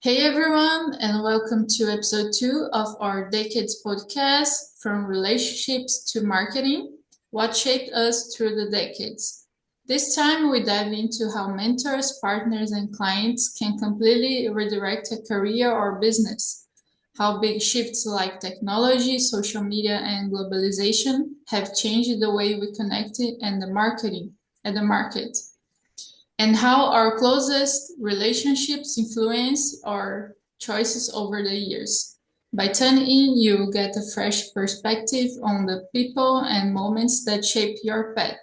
Hey everyone, and welcome to episode 2 of our Decades podcast, From Relationships to Marketing: What Shaped Us Through the Decades. This time we dive into how mentors, partners, and clients can completely redirect a career or business, how big shifts like technology, social media, and globalization have changed the way we connect and the market, and how our closest relationships influence our choices over the years. By tuning in, you get a fresh perspective on the people and moments that shape your path,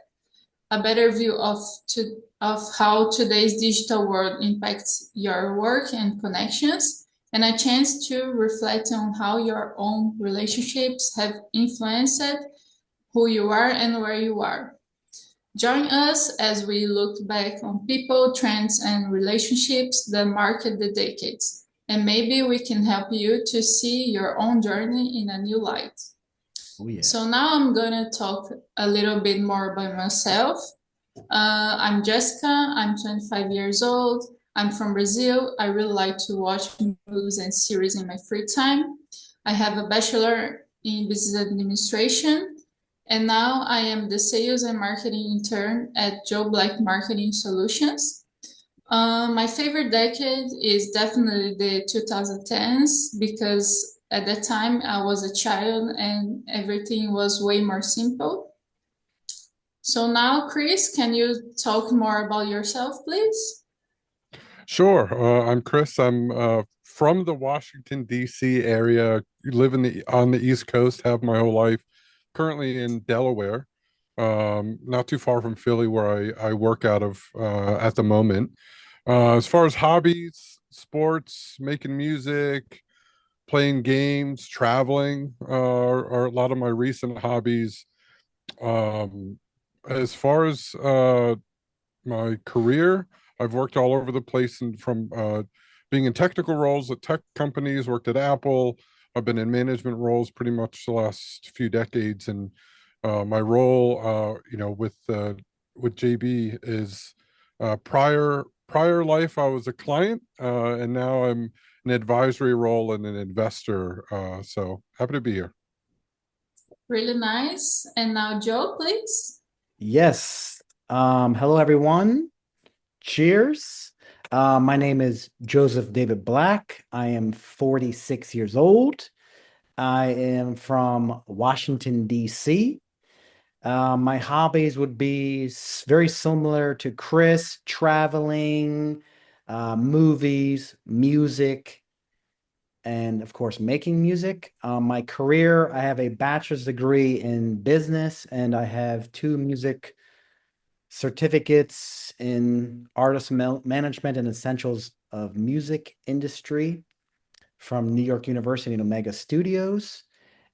a better view of how today's digital world impacts your work and connections, and a chance to reflect on how your own relationships have influenced who you are and where you are. Join us as we look back on people, trends, and relationships that marked the decades, and maybe we can help you to see your own journey in a new light. Oh yeah. So now I'm gonna talk a little bit more about myself. I'm Jessica. I'm 25 years old. I'm from Brazil. I really like to watch movies and series in my free time. I have a bachelor in business administration, and now I am the sales and marketing intern at Joe Black Marketing Solutions. My favorite decade is definitely the 2010s because at that time I was a child and everything was way more simple. So now, Chris, can you talk more about yourself, please? Sure. I'm Chris. I'm from the Washington, D.C. area. Live on the East Coast, have my whole life. Currently in Delaware, not too far from Philly, where I work out of at the moment. As far as hobbies, sports, making music, playing games, traveling are a lot of my recent hobbies. As far as my career, I've worked all over the place, and from being in technical roles at tech companies, worked at Apple. I've been in management roles pretty much the last few decades, and my role, with JB is prior life I was a client, and now I'm an advisory role and an investor. So happy to be here. Really nice. And now, Joe, please. Yes. Hello, everyone. Cheers. My name is Joseph David Black. I am 46 years old. I am from Washington, D.C. My hobbies would be very similar to Chris: traveling, movies, music, and of course, making music. My career, I have a bachelor's degree in business, and I have two music certificates in artist management and essentials of music industry from New York University and Omega Studios.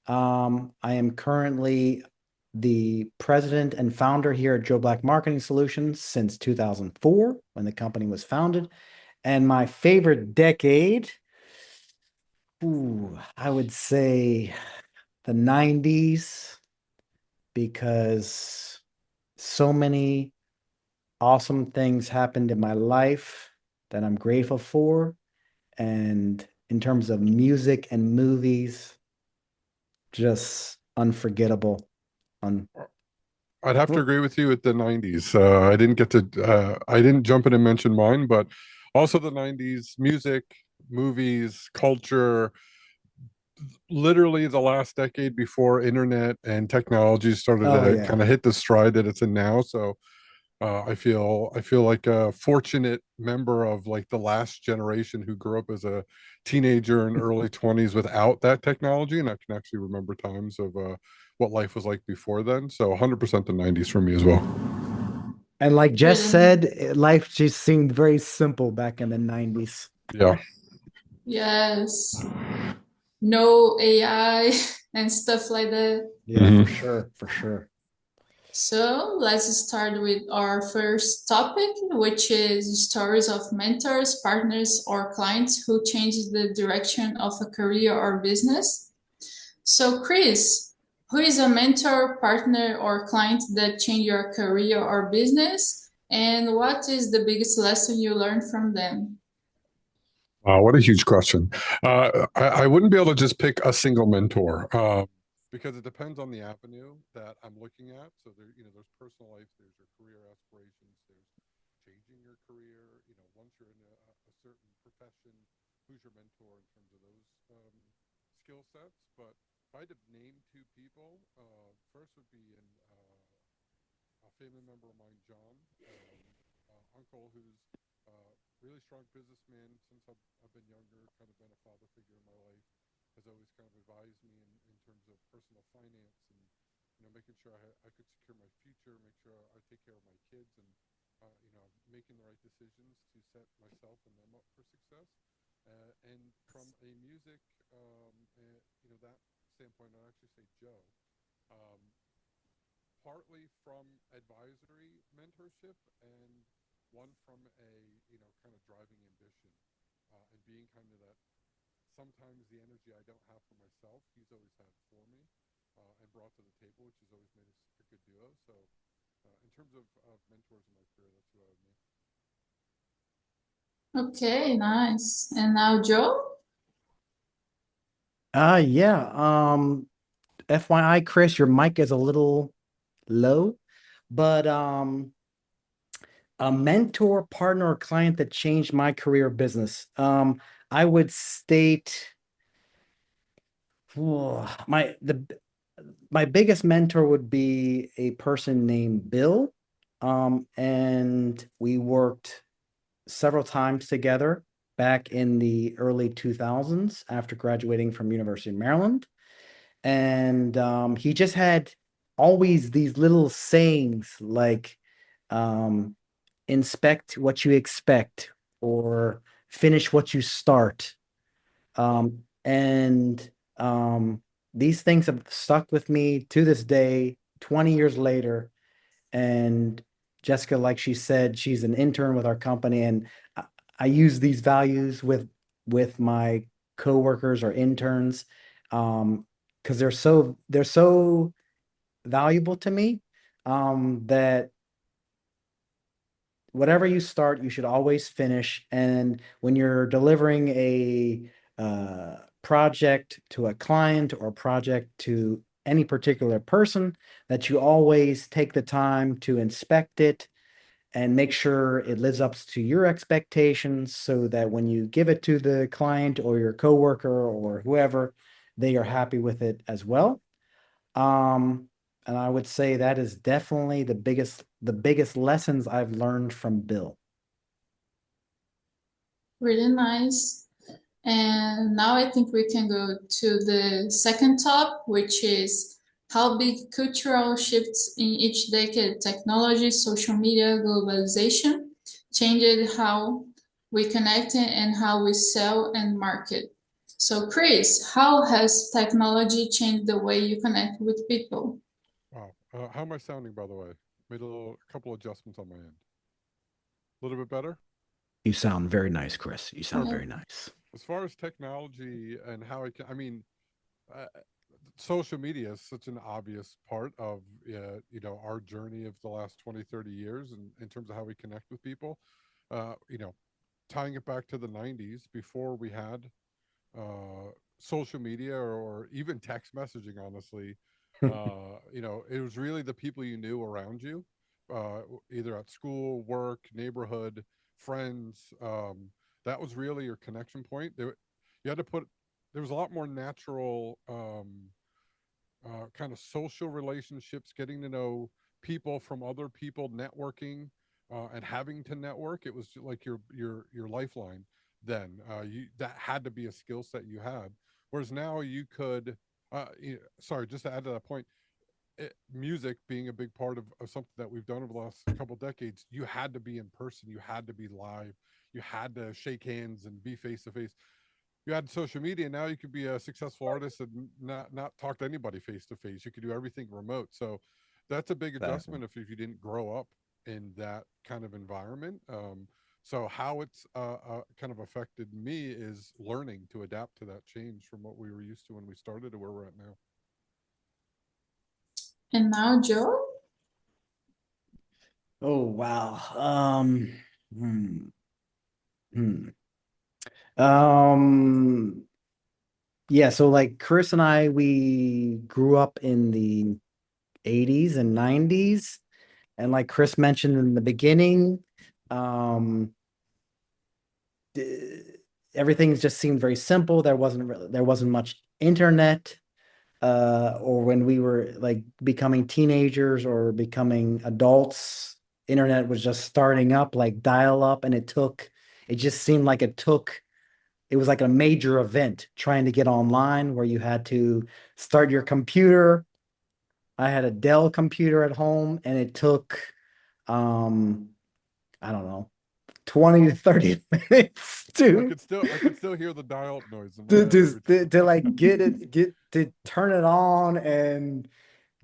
I am currently the president and founder here at Joe Black Marketing Solutions since 2004, when the company was founded. And my favorite decade, I would say the 90s, because so many awesome things happened in my life that I'm grateful for. And in terms of music and movies, just unforgettable. Un I'd have to agree with you with the 90s. I didn't jump in and mention mine, but also the 90s music, movies, culture, literally the last decade before internet and technology started oh to yeah. kind of hit the stride that it's in now. So I feel like a fortunate member of like the last generation who grew up as a teenager in early 20s without that technology, and I can actually remember times of what life was like before then. So 100% the 90s for me as well. And like Jess Really? said, life just seemed very simple back in the 90s. Yeah. Yes. No AI and stuff like that. Yeah, for Mhm. sure, for sure. So let's start with our first topic, which is stories of mentors, partners, or clients who changed the direction of a career or business. So, Chris, who is a mentor, partner, or client that changed your career or business? And what is the biggest lesson you learned from them? What a huge question. I wouldn't be able to just pick a single mentor because it depends on the avenue that I'm looking at. So there's personal life, there's your career aspirations, there's changing your career. Once you're in a certain profession, who's your mentor in terms of those skill sets? But if I had to name two people, first would be a family member of mine, John, uncle, who's really strong businessman since I've been younger, kind of been a father figure in my life, has always kind of advised me in terms of personal finance and making sure I could secure my future, make sure I take care of my kids, and making the right decisions to set myself and them up for success. And from a music, that standpoint, I'd actually say Joe. Um, Partly from advisory mentorship and one from a kind of driving ambition and being kind of that sometimes the energy I don't have for myself he's always had for me and brought to the table, which has always made us a good duo. So in terms of mentors in my career, that's who I would name. Okay, nice. And now Joe? Yeah. FYI, Chris, your mic is a little low, but a mentor, partner, or client that changed my career or business. I would state my biggest mentor would be a person named Bill. And we worked several times together back in the early 2000s after graduating from University of Maryland. And he just had always these little sayings like inspect what you expect or finish what you start. And these things have stuck with me to this day, 20 years later. And Jessica, like she said, she's an intern with our company, and I use these values with my coworkers or interns, because they're so valuable to me, that whatever you start, you should always finish. And when you're delivering a project to a client or project to any particular person, that you always take the time to inspect it and make sure it lives up to your expectations so that when you give it to the client or your coworker or whoever, they are happy with it as well. And I would say that is definitely the biggest lessons I've learned from Bill. Really nice. And now I think we can go to the second top, which is how big cultural shifts in each decade, technology, social media, globalization, changed how we connect and how we sell and market. So Chris, how has technology changed the way you connect with people? Wow. How am I sounding, by the way? Made a couple adjustments on my end. A little bit better? You sound very nice, Chris. You sound Yeah. very nice. As far as technology and how I mean, uh, social media is such an obvious part of our journey of the last 20, 30 years in terms of how we connect with people. uh, you know Tying it back to the 90s before we had social media or even text messaging, honestly. It was really the people you knew around you, either at school, work, neighborhood, friends. That was really your connection point. You had to put There was a lot more natural kind of social relationships, getting to know people from other people, networking, and having to network. It was like your lifeline. Then you that had to be a skill set you had. Whereas now you could, sorry, just to add to that point, music being a big part of something that we've done over the last couple decades, you had to be in person, you had to be live, you had to shake hands and be face to face. You had social media, now you could be a successful artist and not talk to anybody face to face. You could do everything remote. So that's a big Exactly. adjustment if you didn't grow up in that kind of environment. So how it's kind of affected me is learning to adapt to that change from what we were used to when we started to where we're at now. And now Joe? Oh, wow. Hmm, hmm. Um, yeah, so like Chris and I, we grew up in the 80s and 90s. And like Chris mentioned in the beginning, um, the- everything just seemed very simple. There wasn't much internet, or when we were like becoming teenagers or becoming adults, internet was just starting up, like dial up, and it just seemed like it was like a major event trying to get online where you had to start your computer. I had a Dell computer at home and it took, um, I don't know, 20 to 30 minutes I could still hear the dial-up noise in my head every time. to like get to turn it on and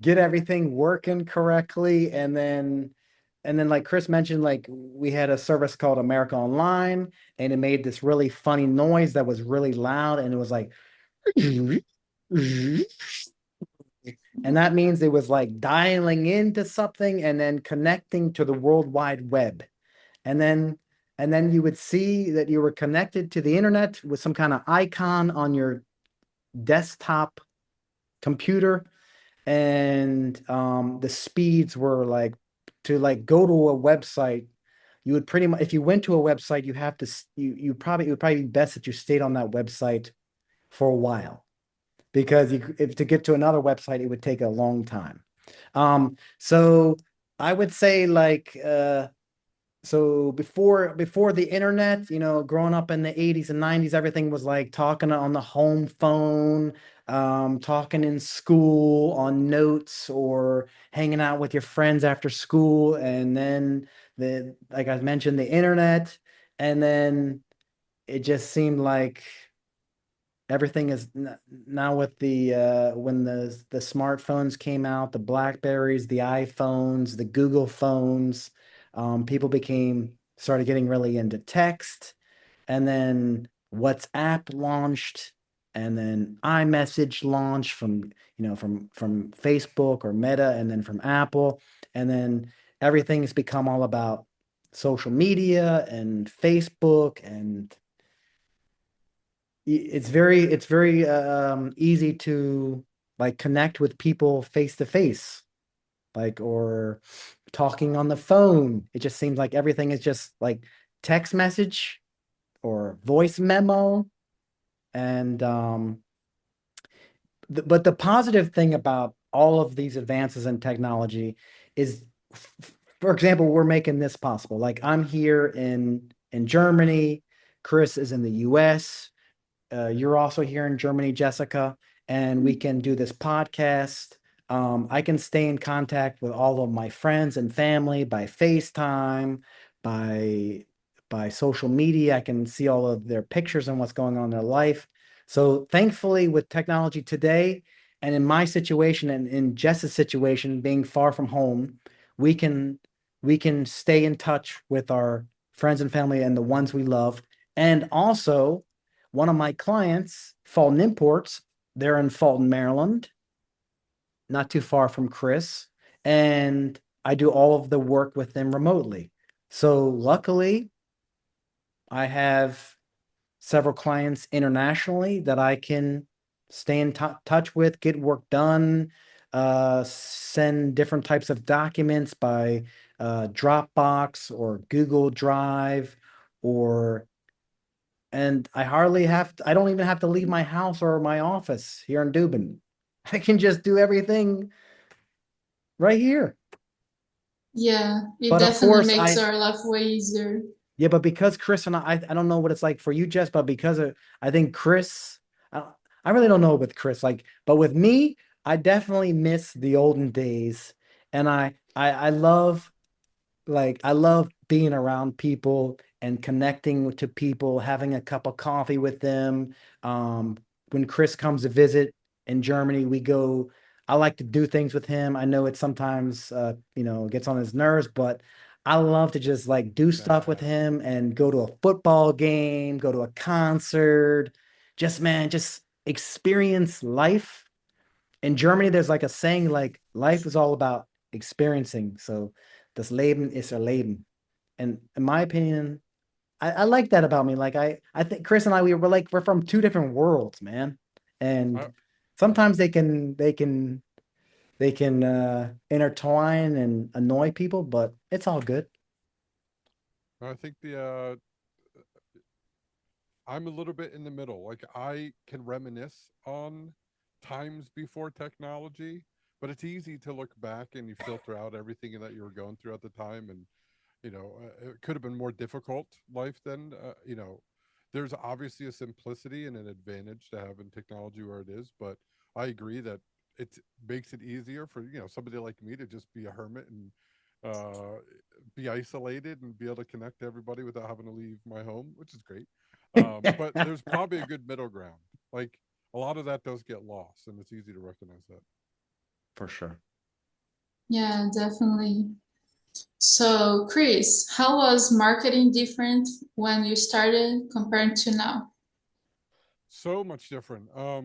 get everything working correctly. And then like Chris mentioned, like we had a service called America Online, and it made this really funny noise that was really loud, and it was like, and that means it was like dialing into something and then connecting to the World Wide Web. And then you would see that you were connected to the internet with some kind of icon on your desktop computer. And the speeds were like, to like go to a website, you would pretty much, if you went to a website, you have to it would probably be best that you stayed on that website for a while, because if to get to another website, it would take a long time. So I would say like, so before the internet, growing up in the 80s and 90s, everything was like talking on the home phone, talking in school on notes, or hanging out with your friends after school. And then like I mentioned, the internet. And then it just seemed like everything is now with the when the smartphones came out, the Blackberries, the iPhones, the Google phones, people became started getting really into text. And then WhatsApp launched, and then iMessage launched from, from Facebook or Meta, and then from Apple. And then everything has become all about social media and Facebook. And it's very easy to like connect with people face to face, like, or talking on the phone. It just seems like everything is just like text message or voice memo. And but the positive thing about all of these advances in technology is, for example, we're making this possible. Like, I'm here in Germany, Chris is in the US. You're also here in Germany, Jessica, and we can do this podcast. I can stay in contact with all of my friends and family by FaceTime, by social media. I can see all of their pictures and what's going on in their life. So thankfully, with technology today, and in my situation and in Jess's situation, being far from home, we can stay in touch with our friends and family and the ones we love. And also, one of my clients, Fulton Imports, they're in Fulton, Maryland, not too far from Chris, and I do all of the work with them remotely. So luckily, I have several clients internationally that I can stay in touch with, get work done, send different types of documents by Dropbox or Google Drive, or and I don't even have to leave my house or my office here in Dubin. I can just do everything right here. Yeah, it But of definitely course, makes our life way easier. yeah, but because Chris and I don't know what it's like for you, Jess, but because I think Chris, I, I really don't know with Chris, like, but with me, I definitely miss the olden days. And I love, like, I love being around people and connecting to people, having a cup of coffee with them. When Chris comes to visit in Germany, I like to do things with him. I know it sometimes, gets on his nerves, but I love to just like do stuff with Nah. him and go to a football game, go to a concert, just experience life. In Germany, there's like a saying, like, life is all about experiencing. So das Leben ist Erleben. And in my opinion, I like that about me. Like I think Chris and I we're from two different worlds, man. And I, sometimes they can intertwine and annoy people, but it's all good. I think I'm a little bit in the middle. Like I can reminisce on times before technology, but it's easy to look back and you filter out everything that you were going through at the time, and it could have been more difficult life then. There's obviously a simplicity and an advantage to having technology where it is, but I agree that it makes it easier for somebody like me to just be a hermit and uh, be isolated and be able to connect to everybody without having to leave my home, which is great. But there's probably a good middle ground. Like a lot of that does get lost, and it's easy to recognize that. For sure. Yeah, definitely. So, Chris, how was marketing different when you started compared to now? So much different. I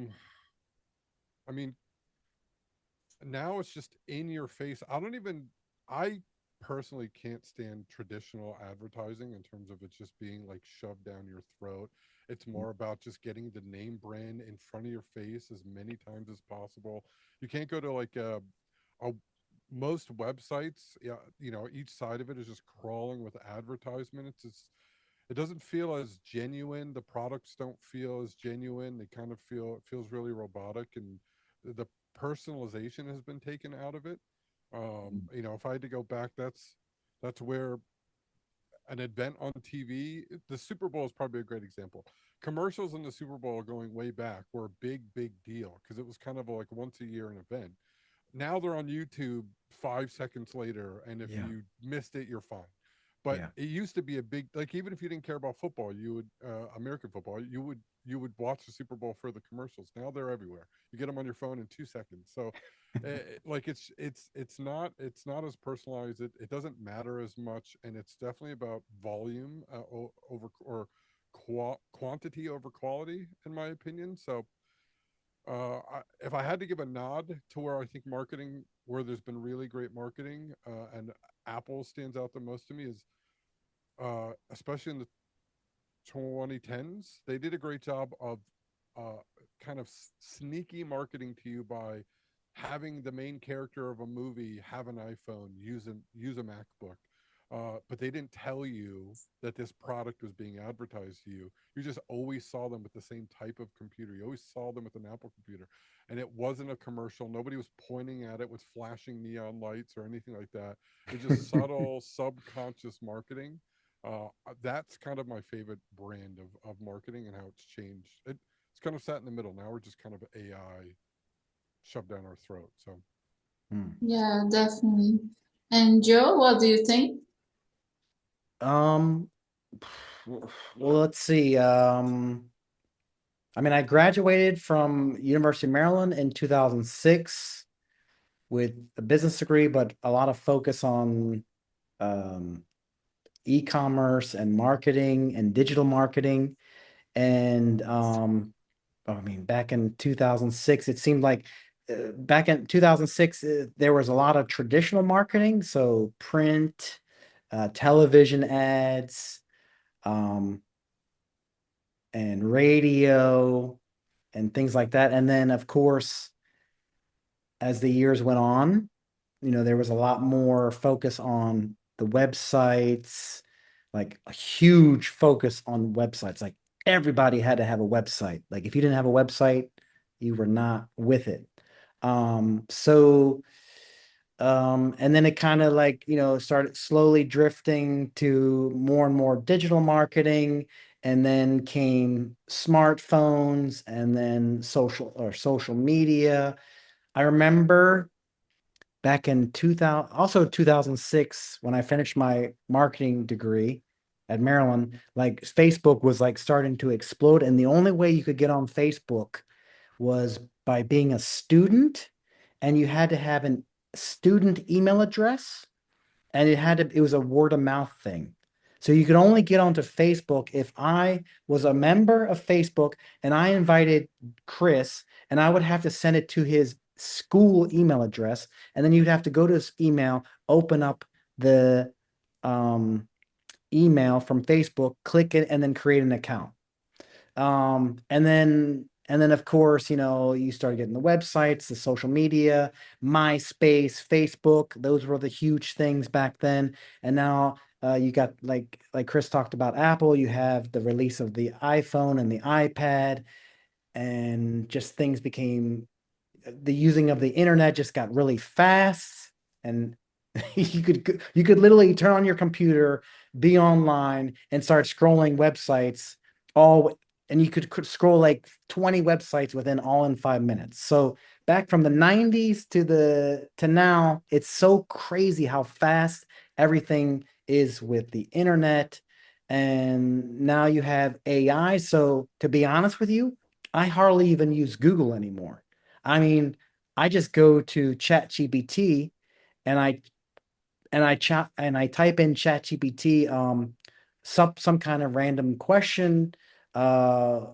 mean, now it's just in your face. I personally can't stand traditional advertising in terms of it just being like shoved down your throat. It's more about just getting the name brand in front of your face as many times as possible. You can't go to like a most websites, yeah, each side of it is just crawling with advertisement. It doesn't feel as genuine. The products don't feel as genuine. They kind of it feels really robotic, and the personalization has been taken out of it. If I had to go back, that's where an event on TV, the Super Bowl is probably a great example. Commercials in the Super Bowl going way back were a big deal because it was kind of like once a year an event. Now they're on YouTube 5 seconds later, and if Yeah. you missed it, you're fine. But Yeah. it used to be a big, like, even if you didn't care about football, you would American football, you would watch the Super Bowl for the commercials. Now they're everywhere. You get them on your phone in 2 seconds. So, like it's not as personalized. It doesn't matter as much, and it's definitely about volume over or quantity over quality, in my opinion. So if I had to give a nod to where I think marketing, where there's been really great marketing, and Apple stands out the most to me, is especially in the 2010s, they did a great job of kind of sneaky marketing to you by having the main character of a movie have an iPhone, use a MacBook. But they didn't tell you that this product was being advertised to you. You just always saw them with the same type of computer. You always saw them with an Apple computer, and it wasn't a commercial. Nobody was pointing at it with flashing neon lights or anything like that. It was just subtle, subconscious marketing. That's kind of my favorite brand of marketing and how it's changed. It's kind of sat in the middle. Now we're just kind of AI shoved down our throat. So Hmm. Yeah, definitely. And Joe, what do you think? Um, well, let's see. I mean, I graduated from University of Maryland in 2006 with a business degree, but a lot of focus on um, e-commerce and marketing and digital marketing. And I mean, back in 2006, it seemed like back in 2006, there was a lot of traditional marketing, so print, television ads, um, and radio and things like that. And then, of course, as the years went on, there was a lot more focus on the websites, like a huge focus on websites. Like everybody had to have a website. Like if you didn't have a website, you were not with it. So and then it kind of like, started slowly drifting to more and more digital marketing. And then came smartphones and then social media. I remember back in 2000, also 2006, when I finished my marketing degree at Maryland, like Facebook was like starting to explode. And the only way you could get on Facebook was by being a student, and you had to have a student email address, and it was a word of mouth thing. So you could only get onto Facebook if I was a member of Facebook and I invited Chris, and I would have to send it to his school email address, and then you'd have to go to his email, open up the um email from Facebook, click it, and then create an account. And then of course, you start getting the websites, the social media, MySpace, Facebook. Those were the huge things back then. And now you got like Chris talked about Apple, you have the release of the iPhone and the iPad, and just things became the using of the internet just got really fast, and you could literally turn on your computer, be online, and start scrolling websites all and you could scroll like 20 websites within all in 5 minutes. So back from the 90s to now, it's so crazy how fast everything is with the internet. And now you have AI. So to be honest with you, I hardly even use Google anymore. I mean, I just go to ChatGPT, and I type in ChatGPT some kind of random question uh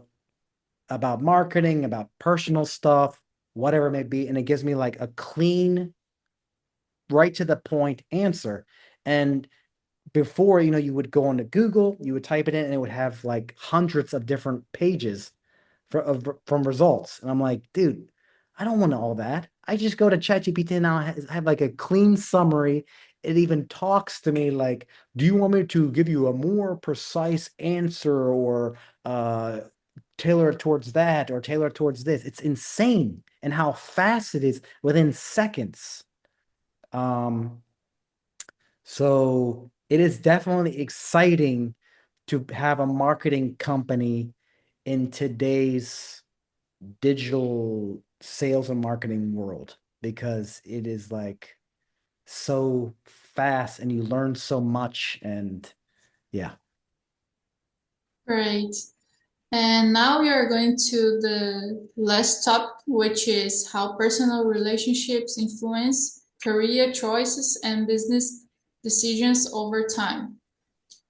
about marketing, about personal stuff, whatever it may be, and it gives me like a clean, right to the point answer. And before, you would go onto Google, you would type it in, and it would have like hundreds of different pages from results. And I'm like, dude, I don't want all that. I just go to ChatGPT now. I have like a clean summary. It even talks to me like, do you want me to give you a more precise answer, or tailor it towards that, or tailor it towards this? It's insane and how fast it is within seconds. Um, so it is definitely exciting to have a marketing company in today's digital sales and marketing world, because it is like so fast and you learn so much. And yeah. Great. And now we are going to the last topic, which is how personal relationships influence career choices and business decisions over time.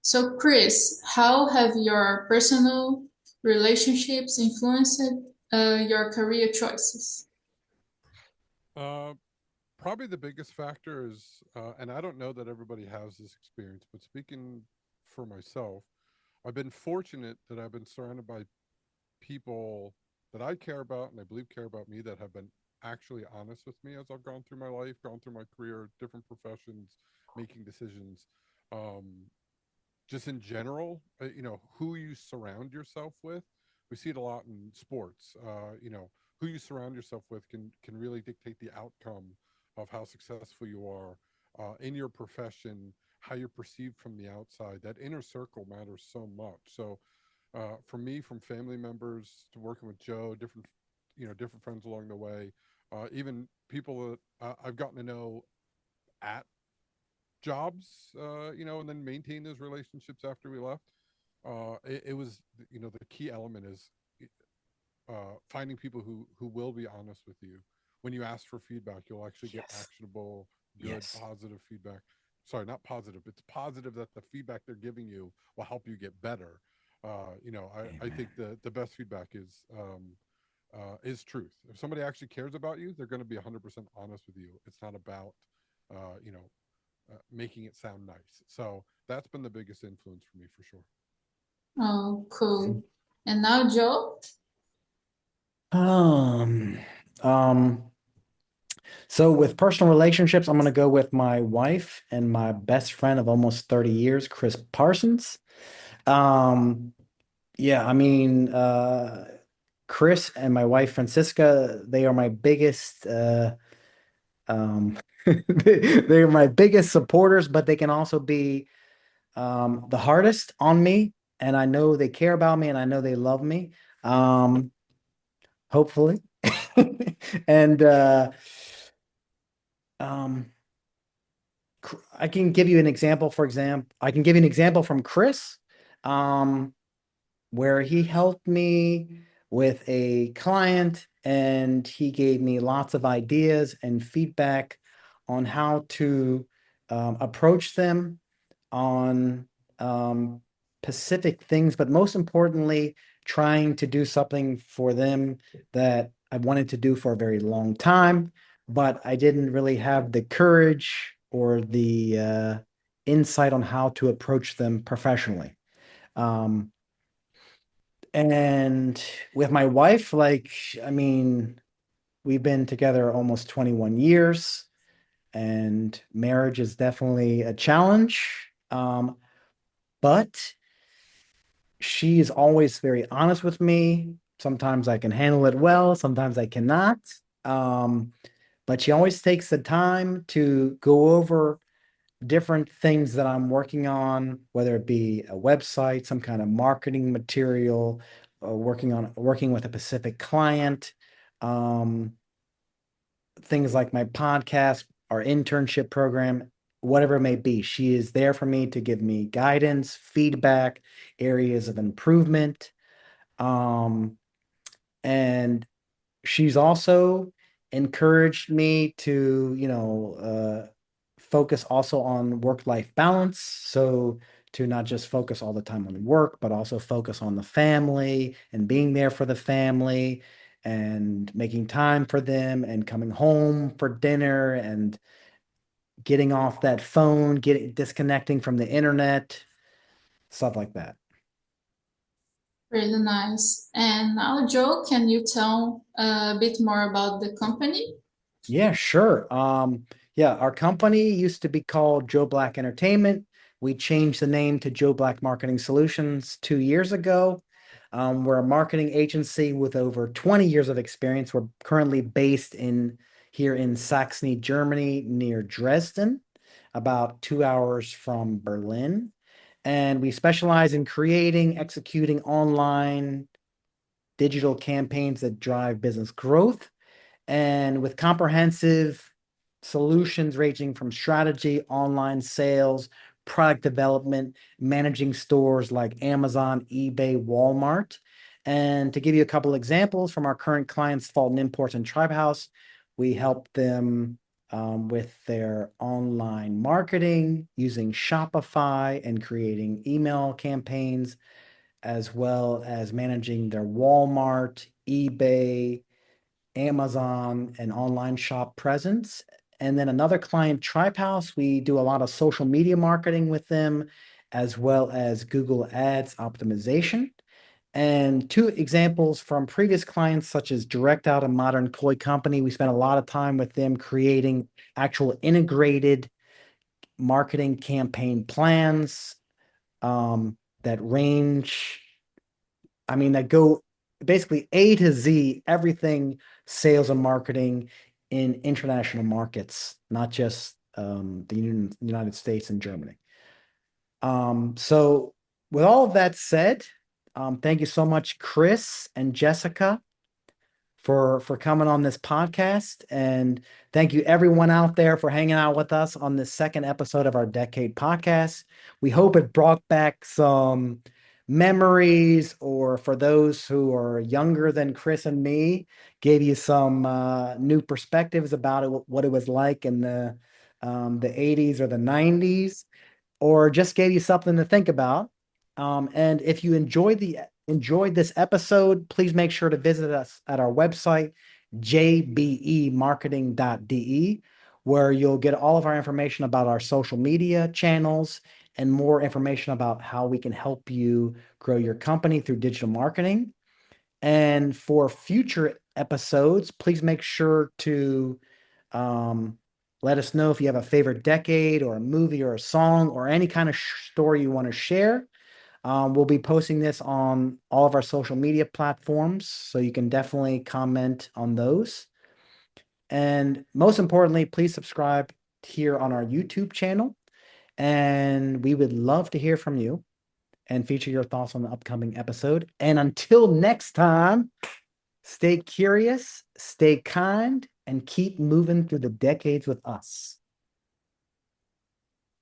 So, Chris, how have your personal relationships influenced your career choices? Uh, Probably the biggest factor is, and I don't know that everybody has this experience, but speaking for myself, I've been fortunate that I've been surrounded by people that I care about and I believe care about me, that have been actually honest with me as I've gone through my life, gone through my career, different professions, making decisions. Um, just in general, who you surround yourself with. We see it a lot in sports. Who you surround yourself with can really dictate the outcome of how successful you are in your profession, how you're perceived from the outside. That inner circle matters so much. So, for me, from family members to working with Joe, different friends along the way, even people that I've gotten to know at jobs, and then maintain those relationships after we left. It was, the key element is finding people who will be honest with you. When you ask for feedback, you'll actually get Yes. actionable, good, Yes. positive feedback. Sorry, not positive. It's positive that the feedback they're giving you will help you get better. I Amen. think the best feedback is truth. If somebody actually cares about you, they're going to be 100% honest with you. It's not about, making it sound nice. So that's been the biggest influence for me for sure. Oh, cool. And now, Joe? Um, um, so with personal relationships, I'm going to go with my wife and my best friend of almost 30 years, Chris Parsons. Um, yeah, I mean, Chris and my wife Francisca, they are my biggest they are my biggest supporters, but they can also be the hardest on me. And I know they care about me, and I know they love me. Um, hopefully. And um I can give you an example. For example, I can give you an example from Chris, um, where he helped me with a client, and he gave me lots of ideas and feedback on how to approach them on specific things, but most importantly, trying to do something for them that I wanted to do for a very long time, but I didn't really have the courage or the insight on how to approach them professionally. And with my wife, like, I mean, we've been together almost 21 years, and marriage is definitely a challenge. But she is always very honest with me. Sometimes I can handle it well, sometimes I cannot. But she always takes the time to go over different things that I'm working on, whether it be a website, some kind of marketing material, working with a specific client, um, things like my podcast, our internship program, whatever it may be. She is there for me to give me guidance, feedback, areas of improvement. Um, and she's also encouraged me to, focus also on work-life balance. So to not just focus all the time on work, but also focus on the family and being there for the family and making time for them and coming home for dinner and getting off that phone, disconnecting from the internet, stuff like that. Really nice. And now, Joe, can you tell a bit more about the company? Yeah, sure. Yeah, our company used to be called Joe Black Entertainment. We changed the name to Joe Black Marketing Solutions 2 years ago. We're a marketing agency with over 20 years of experience. We're currently based here in Saxony, Germany, near Dresden, about 2 hours from Berlin. And we specialize in creating, executing online digital campaigns that drive business growth, and with comprehensive solutions ranging from strategy, online sales, product development, managing stores like Amazon, eBay, Walmart. And to give you a couple examples from our current clients, Fulton Imports and Tribe House, we help them with their online marketing using Shopify and creating email campaigns, as well as managing their Walmart, eBay, Amazon, and online shop presence. And then another client, Tribe House, we do a lot of social media marketing with them, as well as Google Ads optimization. And two examples from previous clients, such as Direct Out and Modern Koi Company, we spent a lot of time with them creating actual integrated marketing campaign plans that range, that go basically A to Z, everything sales and marketing in international markets, not just the United States and Germany. So with all of that said, thank you so much, Chris and Jessica, for coming on this podcast. And thank you everyone out there for hanging out with us on this second episode of our Decade podcast. We hope it brought back some memories, or for those who are younger than Chris and me, gave you some new perspectives about it, what it was like in the 80s or the 90s, or just gave you something to think about. And if you enjoyed this episode, please make sure to visit us at our website, jbemarketing.de, where you'll get all of our information about our social media channels and more information about how we can help you grow your company through digital marketing. And for future episodes, please make sure to let us know if you have a favorite decade or a movie or a song or any kind of story you want to share. We'll be posting this on all of our social media platforms, so you can definitely comment on those. And most importantly, please subscribe here on our YouTube channel. And we would love to hear from you and feature your thoughts on the upcoming episode. And until next time, stay curious, stay kind, and keep moving through the decades with us.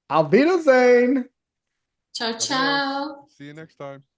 Auf Wiedersehen! Ciao, Adios. ciao. See you next time.